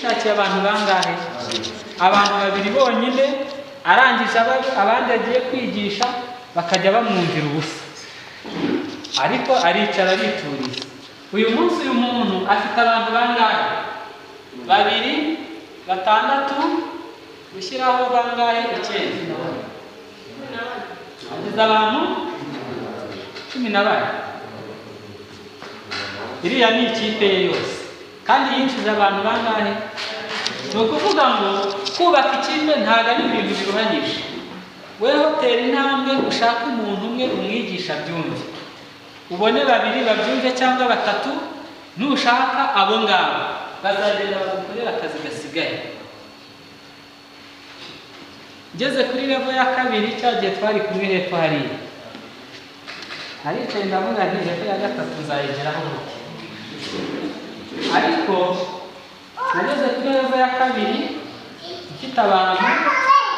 yishakiye abantu bangahe? Abantu babiri bonyine, arangije abandi agiye kwigisha bakajya bamwumvira ubusa, ariko aricara arituriza. Uyu munsi uyu muntu afite abantu bangahe? 2, 6, gushyiraho bangahe? 9. Agize abantu 12. Iriya ni ikipe ye yose, kandi yinjije abantu bangahe? Ni ukuvuga ngo kubaka ikipe ntabwo ari ibintu biruhanyije. Weho tera intambwe, ushaka umuntu umwe umwigisha byumve, ubone 2 babyumve cyangwa 3, nushaka abo ngabo bazagenda bagukorera akazi gasigaye. Ngeze kuri level ya 2 cyagiye twari kumwe hepfo hariya, aricaye ndavuga nti hepfo ya 3 nzayigeraho gute, ariko nageze kuri level ya 2 mfite abantu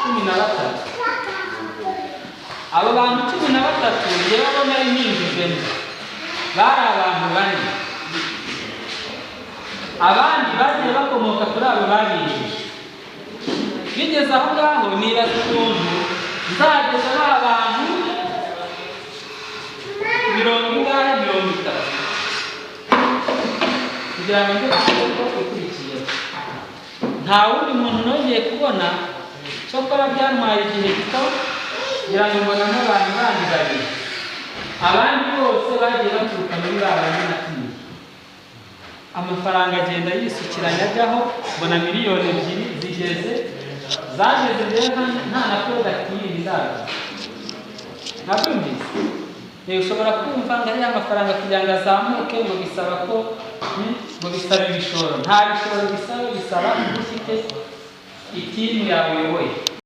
13. Abo bantu 13 njyewe bo nari ninjijemo bari abantu 4, abandi bagiye bakomoka kuri abo babinjije. Bigeze aho ngaho nibaza ukuntu nzageza abantu 30 kugira ngo njye kuko ukurikiye. Nta wundi muntu nongeye kubona, cyokora byantwaye igihe gito kugira ngo mbona nk'abantu bandi 2. Abandi bose bagiye baturuka muri babandi natumiye. Amafaranga agenda yisukiranya ajyaho, mbona miliyoni 2 zigeze zageze rero nta na product yindi ndaza. Nabyumvise. Ushobora kumva ngo ari amafaranga kugira ngo azamuke ngo bisaba ko ngo bisaba ibishoro. Nta bishoro bisaba ufite itimu yawe wowe.